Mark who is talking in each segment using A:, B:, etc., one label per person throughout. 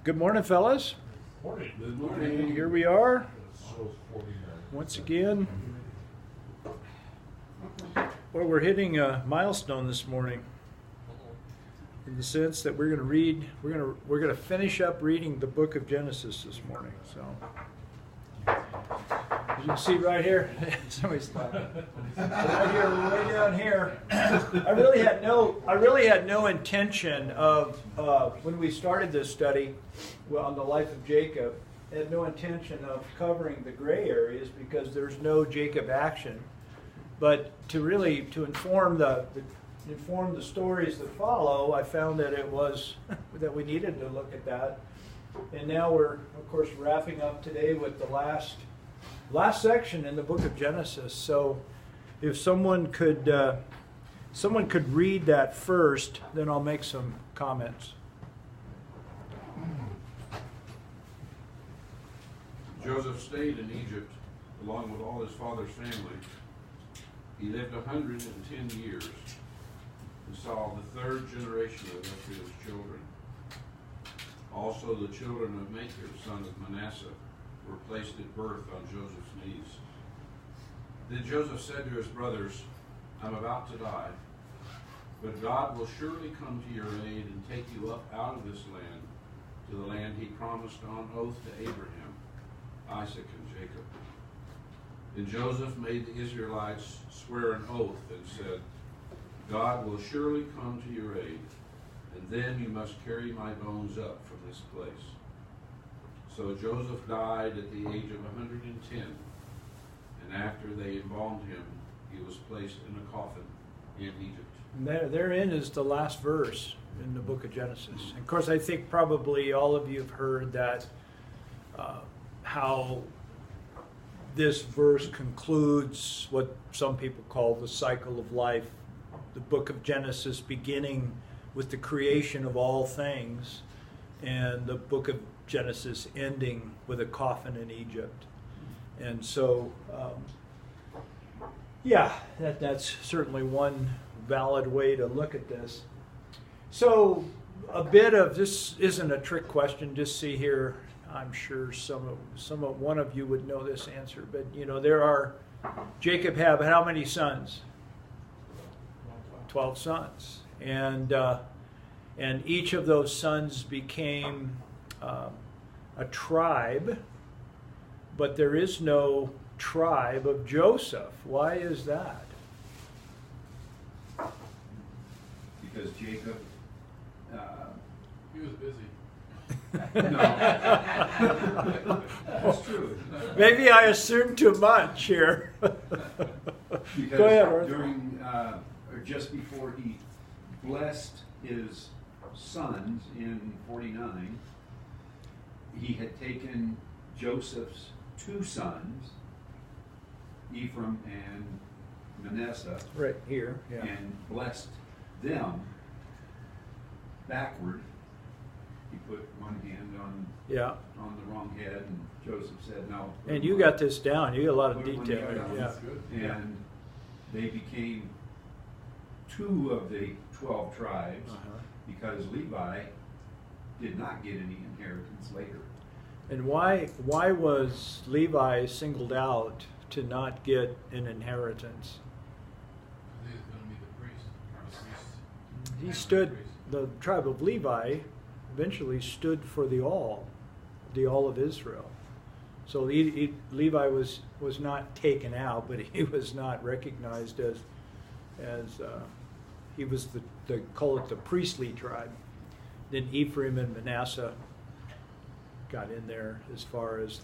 A: Good morning, fellas.
B: Morning.
C: Good morning.
A: Here we are once again. Well, we're hitting a milestone this morning, in the sense that we're going to finish up reading the book of Genesis this morning. So, as you can see right here, somebody's laughing. Right here, way down here. I really had no intention of when we started this study, on the life of Jacob. I had no intention of covering the gray areas because there's no Jacob action. But to inform the stories that follow, I found that it was that we needed to look at that. And now we're, of course, wrapping up today with the last section in the book of Genesis. So if someone could read that first, then I'll make some comments.
C: Joseph stayed in Egypt along with all his father's family. He lived 110 years and saw the third generation of Ephraim's children. Also the children of Machir, son of Manasseh, were placed at birth on Joseph's knees. Then Joseph said to his brothers, "I'm about to die, but God will surely come to your aid and take you up out of this land to the land he promised on oath to Abraham, Isaac, and Jacob." Then Joseph made the Israelites swear an oath and said, "God will surely come to your aid, and then you must carry my bones up from this place." So Joseph died at the age of 110, and after they embalmed him, he was placed in a coffin in Egypt.
A: And therein is the last verse in the book of Genesis. And of course, I think probably all of you have heard that how this verse concludes what some people call the cycle of life. The book of Genesis beginning with the creation of all things, and the book of Genesis ending with a coffin in Egypt. And so, that's certainly one valid way to look at this. So, a bit of this isn't a trick question. Just see here. I'm sure one of you would know this answer, but Jacob had how many sons? 12 sons, and each of those sons became a tribe, but there is no tribe of Joseph. Why is that?
B: Because Jacob,
D: he was busy.
B: no, that's true.
A: Maybe I assumed too much here.
B: Because
A: Go ahead, Arthur.
B: during, or just before he blessed his sons in 49, he had taken Joseph's two sons, Ephraim and Manasseh,
A: Right here, yeah.
B: and blessed them backward. He put one hand on the wrong head, and Joseph said, "No."
A: And you got this down. You got a lot of
B: Put one
A: detail.
B: hand on.
A: Yeah.
D: That's good.
B: And they became two of the 12 tribes because Levi did not get any inheritance later.
A: And why was Levi singled out to not get an inheritance?
D: He was going to be the priest.
A: He stood. The tribe of Levi eventually stood for the all of Israel. So Levi was not taken out, but he was not recognized as he was call it the priestly tribe. Then Ephraim and Manasseh got in there as far as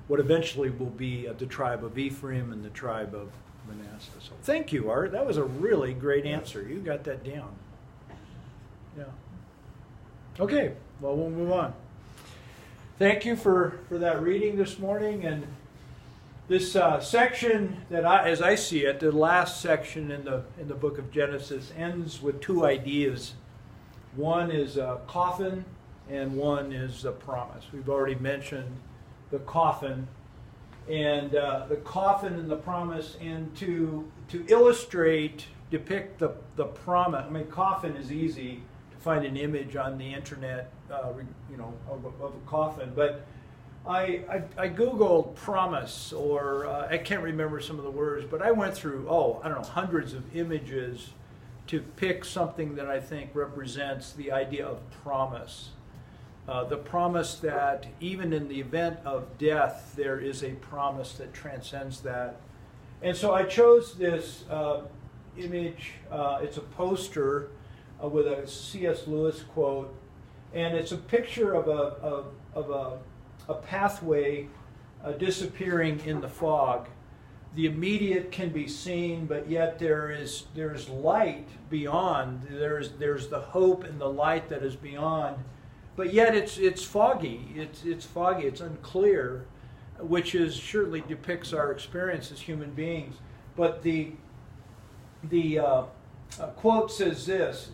A: what eventually will be the tribe of Ephraim and the tribe of Manasseh. So thank you, Art. That was a really great answer. You got that down. Yeah. Okay, well, we'll move on. Thank you for that reading this morning. And this section that as I see it, the last section in the book of Genesis ends with two ideas. One is a coffin, and one is a promise. We've already mentioned the coffin, and the coffin and the promise, and to illustrate, depict the promise. I mean, coffin is easy to find an image on the internet, of a coffin. But I Googled promise, or I can't remember some of the words, but I went through, hundreds of images to pick something that I think represents the idea of promise. The promise that even in the event of death, there is a promise that transcends that. And so I chose this image. It's a poster with a C.S. Lewis quote, and it's a picture of a pathway disappearing in the fog. The immediate can be seen, but yet there's light beyond. There's the hope and the light that is beyond. But yet it's foggy. It's foggy. It's unclear, which surely depicts our experience as human beings. But the quote says this: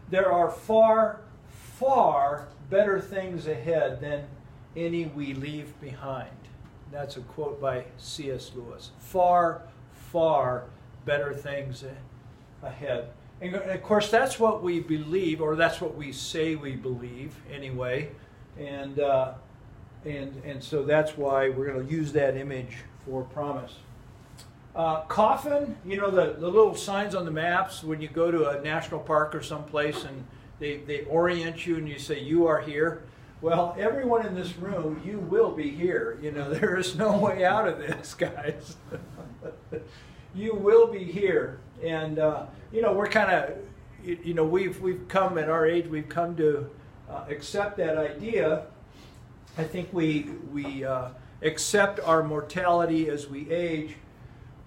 A: "There are far, far better things ahead than any we leave behind." That's a quote by C.S. Lewis. Far, far better things ahead. And of course, that's what we believe, or that's what we say we believe anyway. And so that's why we're going to use that image for promise. Coffin, the little signs on the maps when you go to a national park or someplace, and they orient you and you say, "You are here." Well, everyone in this room, you will be here. There is no way out of this, guys. You will be here. And, we're kind of, we've come at our age, we've come to accept that idea. I think we accept our mortality as we age,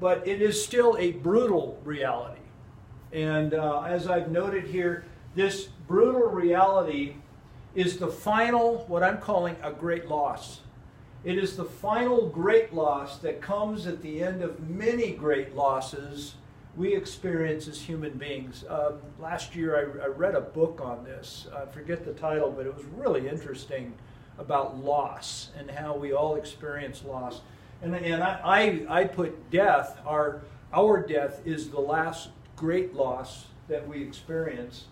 A: but it is still a brutal reality. And as I've noted here, this brutal reality is the final, what I'm calling a great loss. It is the final great loss that comes at the end of many great losses we experience as human beings. Last year I read a book on this. I forget the title, but it was really interesting about loss and how we all experience loss. And I put death, our death is the last great loss that we experience.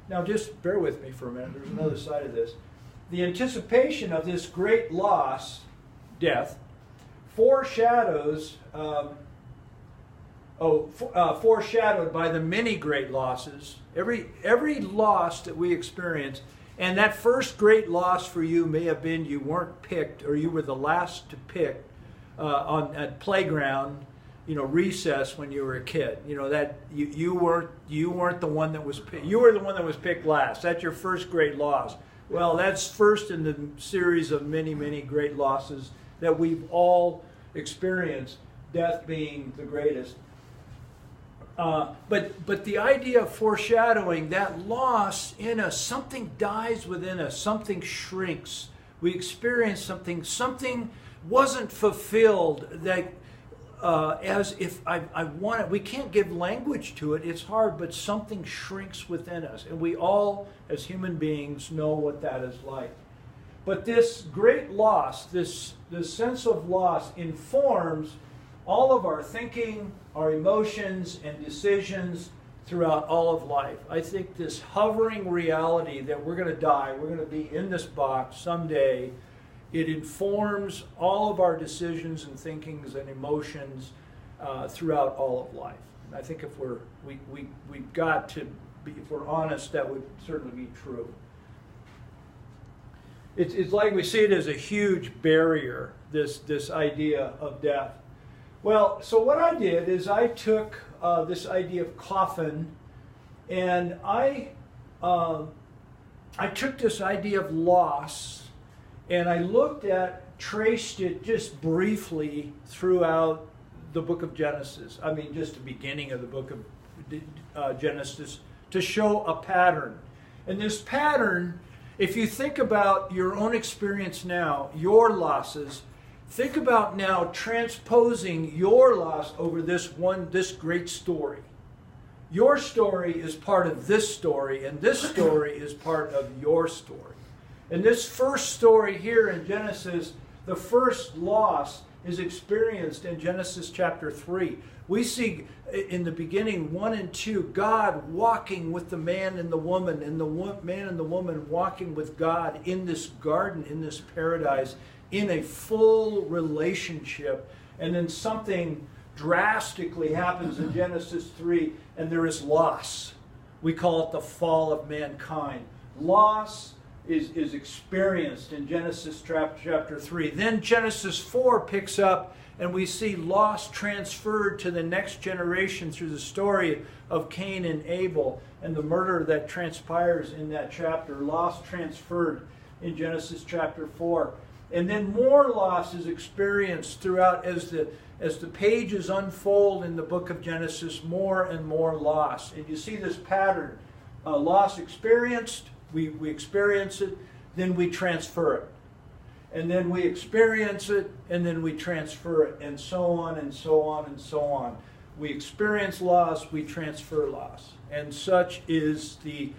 A: Now just bear with me for a minute, there's another side of this. The anticipation of this great loss, death, foreshadows, foreshadowed by the many great losses, every loss that we experience. And that first great loss for you may have been you weren't picked, or you were the last to pick at playground, recess when you were a kid. That you weren't the one that was picked. You were the one that was picked last. That's your first great loss. Well, that's first in the series of many, many great losses that we've all experienced, death being the greatest. But the idea of foreshadowing that loss in us, something dies within us, something shrinks. We experience something wasn't fulfilled that as if I want it. We can't give language to it. It's hard, but something shrinks within us. And we all, as human beings, know what that is like. But this great loss, this sense of loss, informs all of our thinking, our emotions, and decisions throughout all of life. I think this hovering reality that we're going to die, we're going to be in this box someday, it informs all of our decisions and thinkings and emotions throughout all of life. And I think if we've got to be, if we're honest, that would certainly be true. It's like we see it as a huge barrier, this idea of death. Well, so what I did is I took this idea of coffin, and I took this idea of loss, and I traced it just briefly throughout the book of Genesis. I mean, just the beginning of the book of Genesis, to show a pattern. And this pattern, if you think about your own experience now, your losses, think about now transposing your loss over this great story. Your story is part of this story, and this story is part of your story. And this first story here in Genesis, the first loss is experienced in Genesis chapter 3. We see in the beginning 1 and 2, God walking with the man and the woman, and the man and the woman walking with God in this garden, in this paradise, in a full relationship. And then something drastically happens in Genesis 3, and there is loss. We call it the fall of mankind. Loss is experienced in Genesis chapter 3. Then Genesis 4 picks up, and we see loss transferred to the next generation through the story of Cain and Abel and the murder that transpires in that chapter. Loss transferred in Genesis chapter 4. And then more loss is experienced throughout as the pages unfold in the book of Genesis, more and more loss. And you see this pattern. Loss experienced, we experience it, then we transfer it. And then we experience it, and then we transfer it, and so on and so on and so on. We experience loss, we transfer loss. And such is the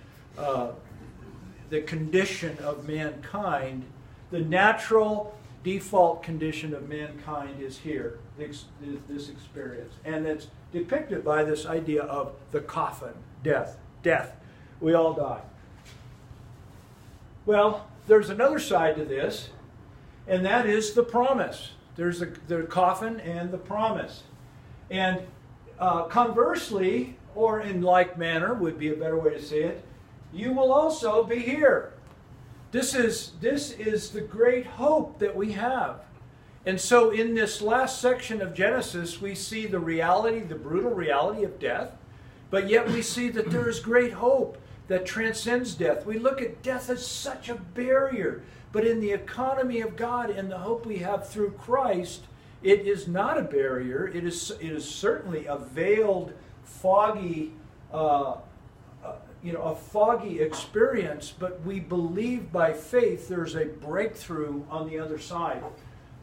A: condition of mankind. The natural default condition of mankind is here, this experience. And it's depicted by this idea of the coffin, death. Death. We all die. Well, there's another side to this, and that is the promise. There's the coffin and the promise. And conversely, or in like manner would be a better way to say it, you will also be here. This is the great hope that we have. And so in this last section of Genesis, we see the reality, the brutal reality of death, but yet we see that there is great hope that transcends death. We look at death as such a barrier, but in the economy of God and the hope we have through Christ, it is not a barrier. It is certainly a veiled, foggy, a foggy experience, but we believe by faith there's a breakthrough on the other side.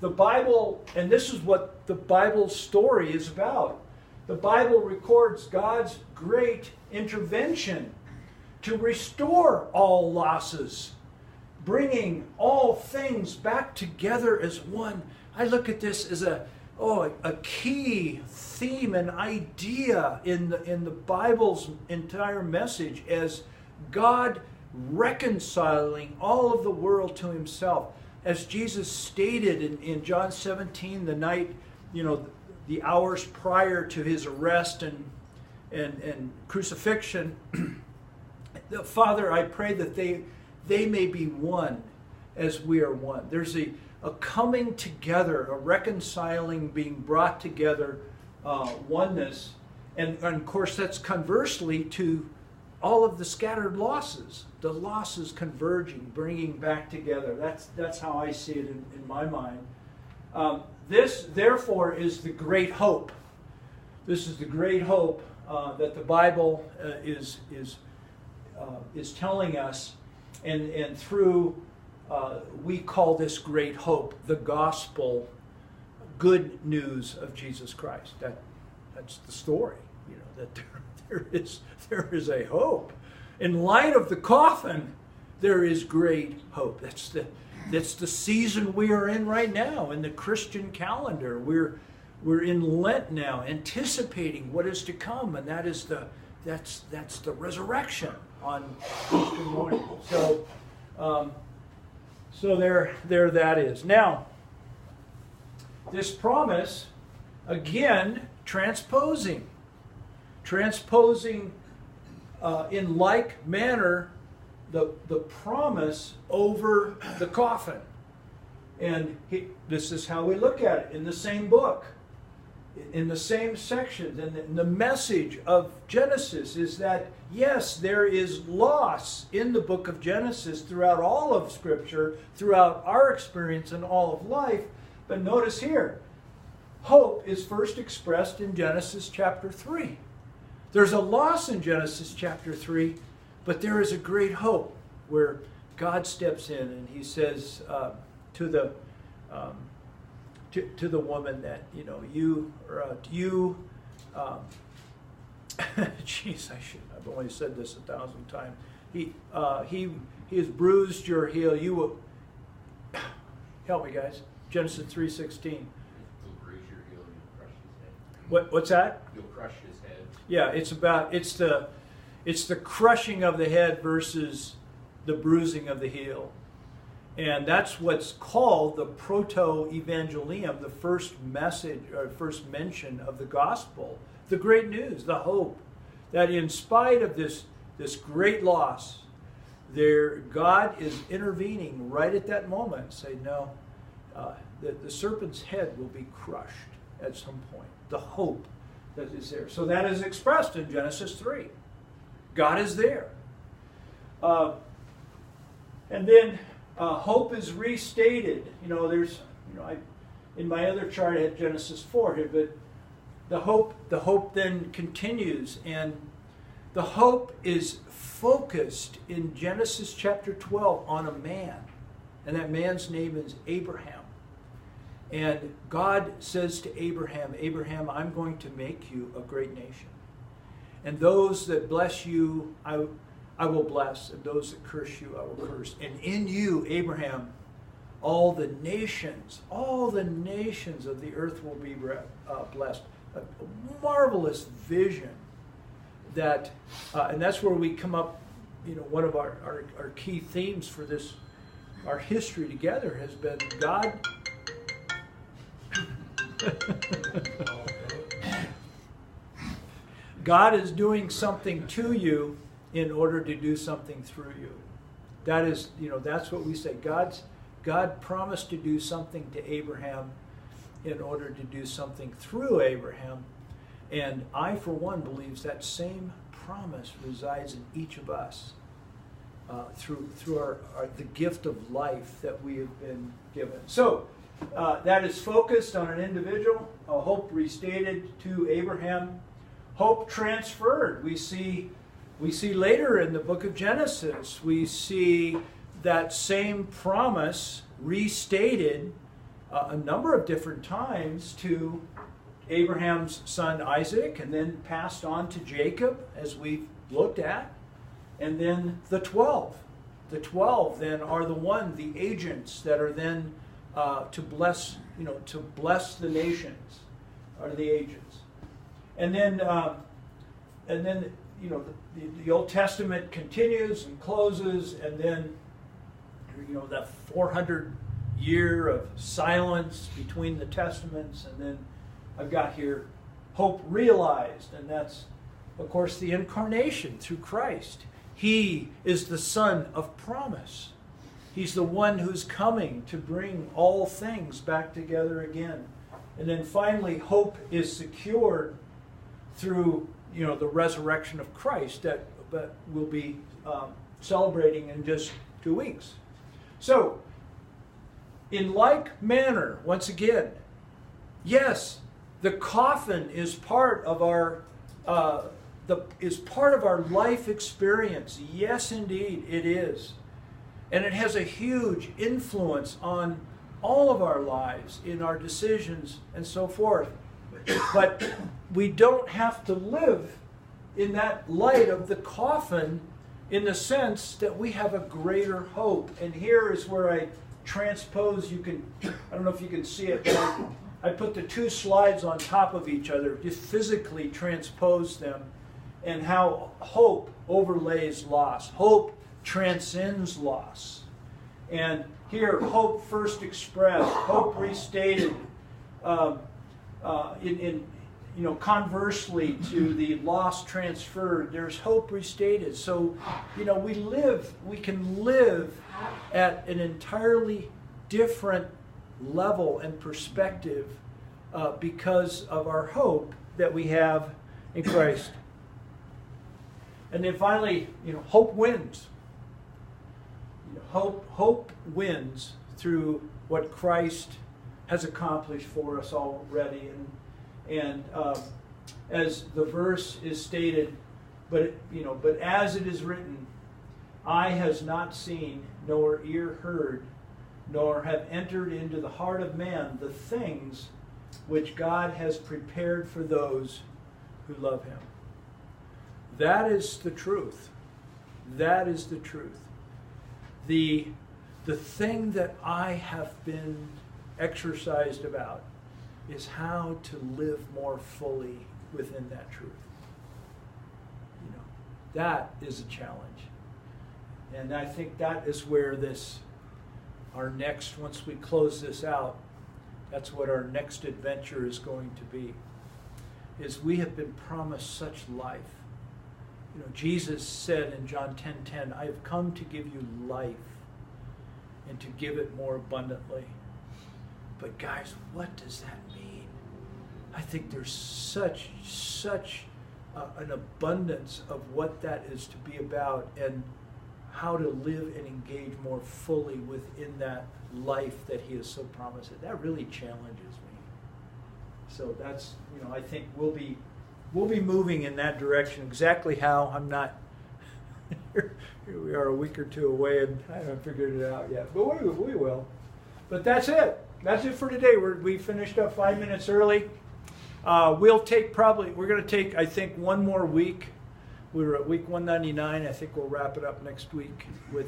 A: The Bible, and this is what the Bible's story is about. The Bible records God's great intervention to restore all losses, bringing all things back together as one. I look at this as a key theme and idea in the Bible's entire message, as God reconciling all of the world to himself. As Jesus stated in John 17, the night, the hours prior to his arrest and crucifixion, Father, I pray that they may be one as we are one. There's a coming together, a reconciling, being brought together, oneness. And of course, that's conversely to all of the scattered losses, the losses converging, bringing back together. That's how I see it in my mind. This, therefore, is the great hope. This is the great hope that the Bible is telling us, and through we call this great hope the gospel, good news of Jesus Christ. That's the story, that there is a hope. In light of the coffin, there is great hope. That's the season we are in right now in the Christian calendar. We're in Lent now, anticipating what is to come, and that's the resurrection on Easter morning. So there that is. Now, this promise, again, transposing in like manner the promise over the coffin. And this is how we look at it in the same book, in the same section. And the message of Genesis is that, yes, there is loss in the book of Genesis throughout all of Scripture, throughout our experience and all of life. But notice here, hope is first expressed in Genesis chapter 3. There's a loss in Genesis chapter 3, but there is a great hope where God steps in and he says to the woman that, I've only said this 1,000 times. He has bruised your heel. You will, help me guys, Genesis 3:16. What's that?
D: You'll crush his head.
A: Yeah, it's the crushing of the head versus the bruising of the heel. And that's what's called the proto-evangelium, the first message or first mention of the gospel, the great news, the hope that in spite of this great loss, God is intervening right at that moment, saying, no, the serpent's head will be crushed at some point. The hope that is there. So that is expressed in Genesis 3. God is there. And then hope is restated. In my other chart I had Genesis 4 here, but the hope then continues, and the hope is focused in Genesis chapter 12 on a man, and that man's name is Abraham. And God says to Abraham, Abraham, I'm going to make you a great nation. And those that bless you, I will bless, and those that curse you, I will curse. And in you, Abraham, all the nations of the earth will be blessed. A marvelous vision that, and that's where we come up, one of our key themes for this, our history together has been God. God is doing something to you in order to do something through you. That is, that's what we say. God promised to do something to Abraham in order to do something through Abraham. And I, for one, believes that same promise resides in each of us through the gift of life that we have been given. So that is focused on an individual, a hope restated to Abraham, hope transferred. We see later in the book of Genesis, we see that same promise restated a number of different times to Abraham's son Isaac, and then passed on to Jacob, as we've looked at, and then the 12. The 12 then are the agents that are then to bless the nations, are the agents. And then the Old Testament continues and closes, and then that 400 year of silence between the testaments, and then I've got here hope realized, and that's, of course, the incarnation through Christ. He is the Son of promise. He's the one who's coming to bring all things back together again. And then finally, hope is secured through the resurrection of Christ that we'll be celebrating in just 2 weeks. So, in like manner, once again, yes, the coffin is part of our life experience. Yes, indeed, it is. And it has a huge influence on all of our lives, in our decisions and so forth. But we don't have to live in that light of the coffin, in the sense that we have a greater hope. And here is where I transpose, I don't know if you can see it, but I put the two slides on top of each other, just physically transpose them, and how hope overlays loss. Hope transcends loss. And here, hope first expressed, hope restated, conversely to the loss transferred, there's hope restated. So, we can live at an entirely different level and perspective because of our hope that we have in Christ. And then finally, hope wins. Hope wins through what Christ has accomplished for us already. And as the verse is stated, but as it is written, eye has not seen, nor ear heard, nor have entered into the heart of man the things which God has prepared for those who love him. That is the truth. That is the truth. The thing that I have been exercised about, is how to live more fully within that truth. You know, that is a challenge. And I think that is where once we close this out, that's what our next adventure is going to be. Is we have been promised such life. You know, Jesus said in John 10:10, I have come to give you life and to give it more abundantly. But guys, what does that mean? I think there's such an abundance of what that is to be about and how to live and engage more fully within that life that he has so promised. That really challenges me. So that's, you know, I think we'll be moving in that direction. Exactly how, I'm not, here we are a week or two away and I haven't figured it out yet, but we will. But that's it. That's it for today. We finished up 5 minutes early. We're going to take, I think, one more week. We were at week 199. I think we'll wrap it up next week with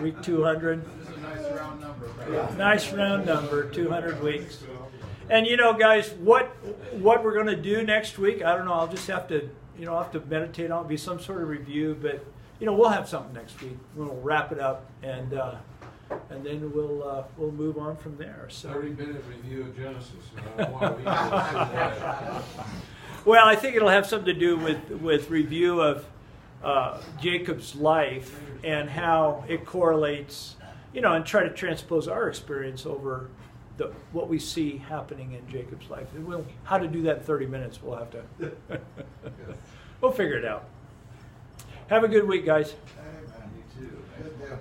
A: week 200.
D: This is a nice round number. Right?
A: Yeah, nice round number, 200 weeks. And you know, guys, what we're going to do next week, I don't know. I'll just have to meditate on it. It'll be some sort of review, but you know, we'll have something next week. We'll wrap it up, and then we'll move on from there. So
C: 30-minute review of Genesis. I don't want to be
A: well, I think it'll have something to do with review of Jacob's life and how it correlates, you know, and try to transpose our experience over what we see happening in Jacob's life. And how to do that in 30 minutes, we'll have to, we'll figure it out. Have a good week, guys.
E: Hey, man, you too. Good deal.